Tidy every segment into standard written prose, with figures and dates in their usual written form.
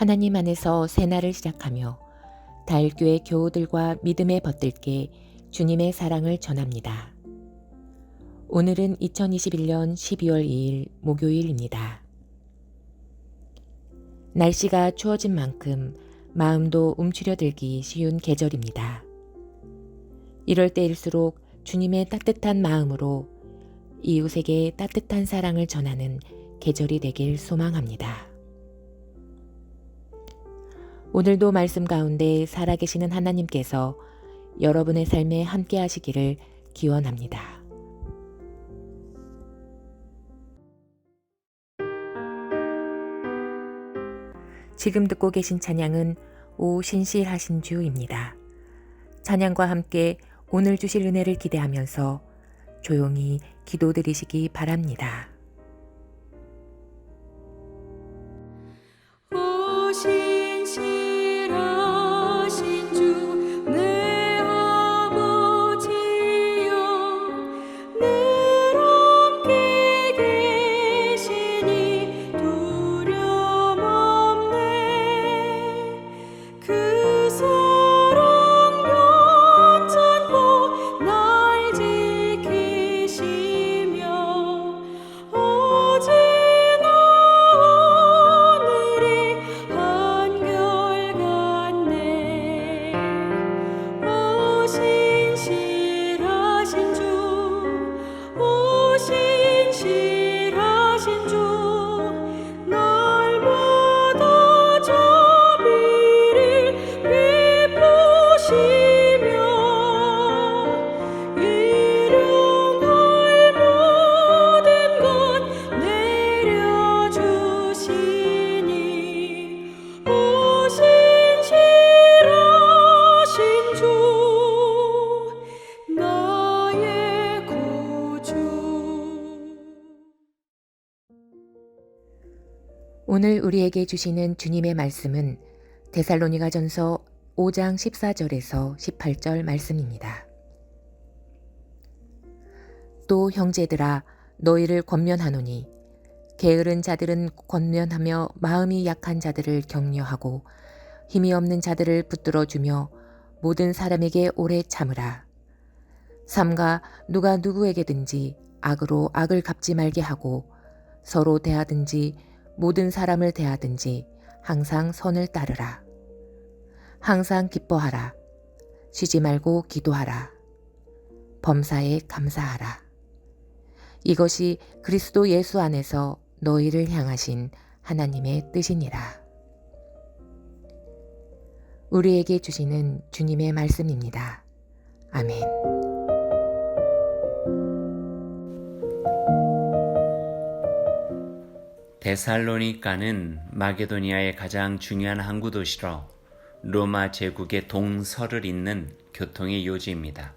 하나님 안에서 새날을 시작하며 다일교회 교우들과 믿음의 벗들께 주님의 사랑을 전합니다. 오늘은 2021년 12월 2일 목요일입니다. 날씨가 추워진 만큼 마음도 움츠려들기 쉬운 계절입니다. 이럴 때일수록 주님의 따뜻한 마음으로 이웃에게 따뜻한 사랑을 전하는 계절이 되길 소망합니다. 오늘도 말씀 가운데 살아계시는 하나님께서 여러분의 삶에 함께 하시기를 기원합니다. 지금 듣고 계신 찬양은 오 신실하신 주입니다. 찬양과 함께 오늘 주실 은혜를 기대하면서 조용히 기도드리시기 바랍니다. 오 신실하신 주 내 아버지여 늘 함께 계시니 두려움 없네. 그 사랑 변찮고 날 지키시며 어제나 오늘이 한결같네. 오 신실하신 주, 오 신실하신 주 날마다 자비를 베푸시며 일용할 모든 것 내려주시니 오 신실하신 주 나의 구주. 오늘 우리에게 주시는 주님의 말씀은 데살로니가전서 5장 14절에서 18절 말씀입니다. 또 형제들아 너희를 권면하노니 게으른 자들은 권면하며 마음이 약한 자들을 격려하고 힘이 없는 자들을 붙들어주며 모든 사람에게 오래 참으라. 삼가 누가 누구에게든지 악으로 악을 갚지 말게 하고 서로 대하든지 모든 사람을 대하든지 항상 선을 따르라. 항상 기뻐하라. 쉬지 말고 기도하라. 범사에 감사하라. 이것이 그리스도 예수 안에서 너희를 향하신 하나님의 뜻이니라. 우리에게 주시는 주님의 말씀입니다. 아멘. 데살로니가는 마게도니아의 가장 중요한 항구 도시로 로마 제국의 동서를 잇는 교통의 요지입니다.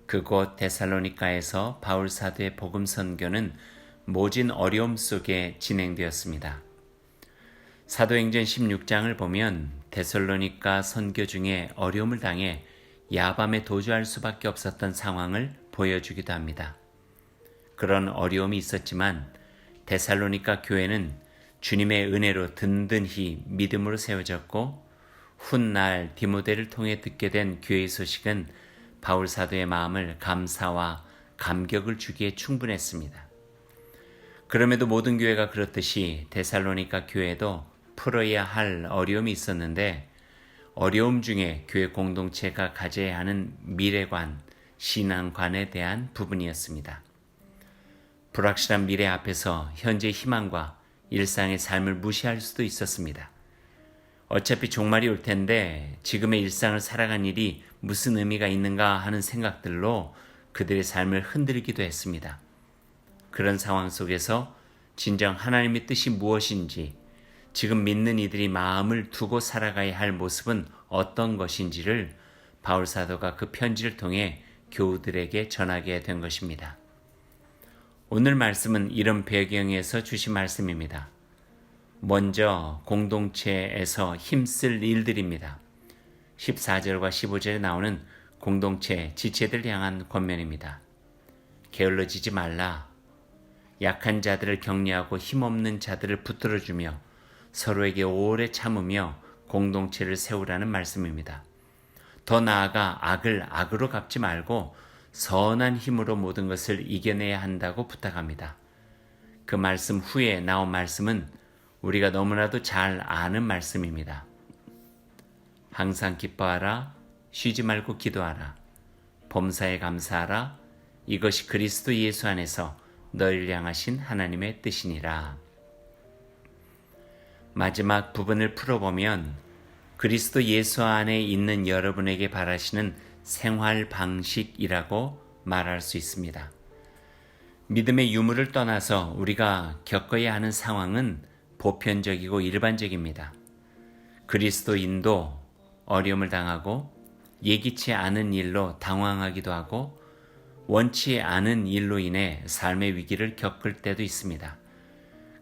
그곳 데살로니가에서 바울 사도의 복음 선교는 모진 어려움 속에 진행되었습니다. 사도행전 16장을 보면 데살로니가 선교 중에 어려움을 당해 야밤에 도주할 수밖에 없었던 상황을 보여주기도 합니다. 그런 어려움이 있었지만 데살로니가 교회는 주님의 은혜로 든든히 믿음으로 세워졌고 훗날 디모데를 통해 듣게 된 교회의 소식은 바울 사도의 마음을 감사와 감격을 주기에 충분했습니다. 그럼에도 모든 교회가 그렇듯이 데살로니가 교회도 풀어야 할 어려움이 있었는데 어려움 중에 교회 공동체가 가져야 하는 미래관, 신앙관에 대한 부분이었습니다. 불확실한 미래 앞에서 현재의 희망과 일상의 삶을 무시할 수도 있었습니다. 어차피 종말이 올 텐데 지금의 일상을 살아간 일이 무슨 의미가 있는가 하는 생각들로 그들의 삶을 흔들기도 했습니다. 그런 상황 속에서 진정 하나님의 뜻이 무엇인지, 지금 믿는 이들이 마음을 두고 살아가야 할 모습은 어떤 것인지를 바울 사도가 그 편지를 통해 교우들에게 전하게 된 것입니다. 오늘 말씀은 이런 배경에서 주신 말씀입니다. 먼저 공동체에서 힘쓸 일들입니다. 14절과 15절에 나오는 공동체 지체들 향한 권면입니다. 게을러지지 말라. 약한 자들을 격려하고 힘없는 자들을 붙들어주며 서로에게 오래 참으며 공동체를 세우라는 말씀입니다. 더 나아가 악을 악으로 갚지 말고 선한 힘으로 모든 것을 이겨내야 한다고 부탁합니다. 그 말씀 후에 나온 말씀은 우리가 너무나도 잘 아는 말씀입니다. 항상 기뻐하라, 쉬지 말고 기도하라, 범사에 감사하라, 이것이 그리스도 예수 안에서 너희를 향하신 하나님의 뜻이니라. 마지막 부분을 풀어보면 그리스도 예수 안에 있는 여러분에게 바라시는 생활 방식이라고 말할 수 있습니다. 믿음의 유무를 떠나서 우리가 겪어야 하는 상황은 보편적이고 일반적입니다. 그리스도인도 어려움을 당하고 예기치 않은 일로 당황하기도 하고 원치 않은 일로 인해 삶의 위기를 겪을 때도 있습니다.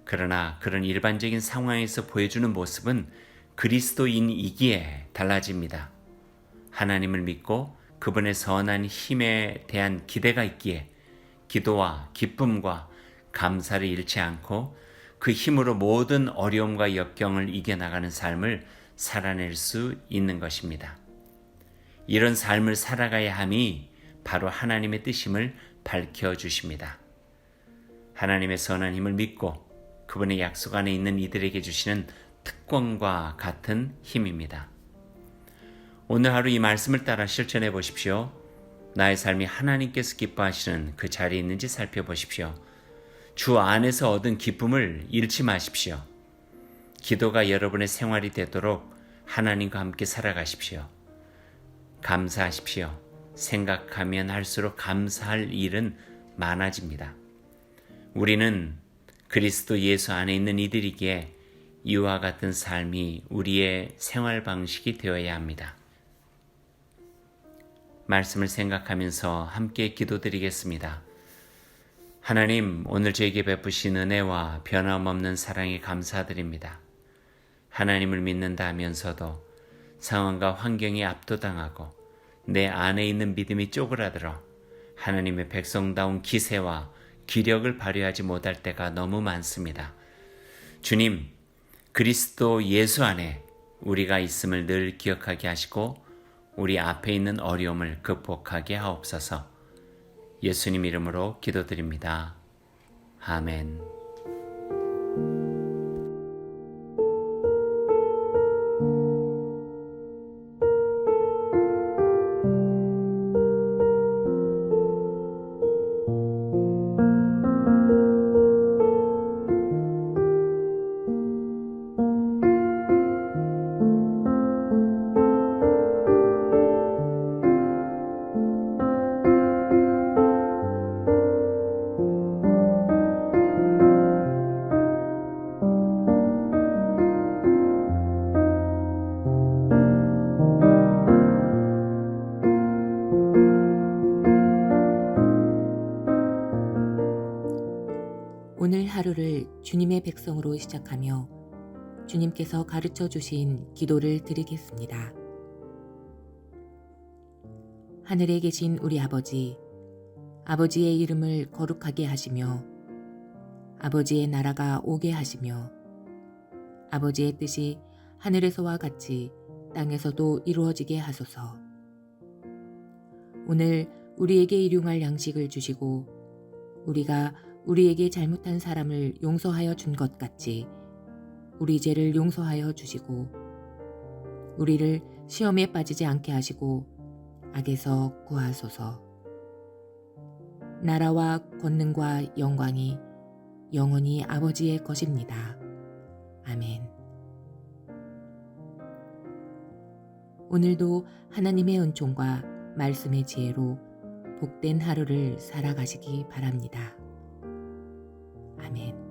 그러나 그런 일반적인 상황에서 보여주는 모습은 그리스도인이기에 달라집니다. 하나님을 믿고 그분의 선한 힘에 대한 기대가 있기에 기도와 기쁨과 감사를 잃지 않고 그 힘으로 모든 어려움과 역경을 이겨나가는 삶을 살아낼 수 있는 것입니다. 이런 삶을 살아가야 함이 바로 하나님의 뜻임을 밝혀주십니다. 하나님의 선한 힘을 믿고 그분의 약속 안에 있는 이들에게 주시는 특권과 같은 힘입니다. 오늘 하루 이 말씀을 따라 실천해 보십시오. 나의 삶이 하나님께서 기뻐하시는 그 자리에 있는지 살펴보십시오. 주 안에서 얻은 기쁨을 잃지 마십시오. 기도가 여러분의 생활이 되도록 하나님과 함께 살아가십시오. 감사하십시오. 생각하면 할수록 감사할 일은 많아집니다. 우리는 그리스도 예수 안에 있는 이들이기에 이와 같은 삶이 우리의 생활 방식이 되어야 합니다. 말씀을 생각하면서 함께 기도드리겠습니다. 하나님, 오늘 저에게 베푸신 은혜와 변함없는 사랑에 감사드립니다. 하나님을 믿는다 하면서도 상황과 환경에 압도당하고 내 안에 있는 믿음이 쪼그라들어 하나님의 백성다운 기세와 기력을 발휘하지 못할 때가 너무 많습니다. 주님, 그리스도 예수 안에 우리가 있음을 늘 기억하게 하시고 우리 앞에 있는 어려움을 극복하게 하옵소서. 예수님 이름으로 기도드립니다. 아멘. 오늘 하루를 주님의 백성으로 시작하며 주님께서 가르쳐 주신 기도를 드리겠습니다. 하늘에 계신 우리 아버지, 아버지의 이름을 거룩하게 하시며 아버지의 나라가 오게 하시며 아버지의 뜻이 하늘에서와 같이 땅에서도 이루어지게 하소서. 오늘 우리에게 일용할 양식을 주시고 우리가 우리에게 잘못한 사람을 용서하여 준 것 같이 우리 죄를 용서하여 주시고 우리를 시험에 빠지지 않게 하시고 악에서 구하소서. 나라와 권능과 영광이 영원히 아버지의 것입니다. 아멘. 오늘도 하나님의 은총과 말씀의 지혜로 복된 하루를 살아가시기 바랍니다. 아멘.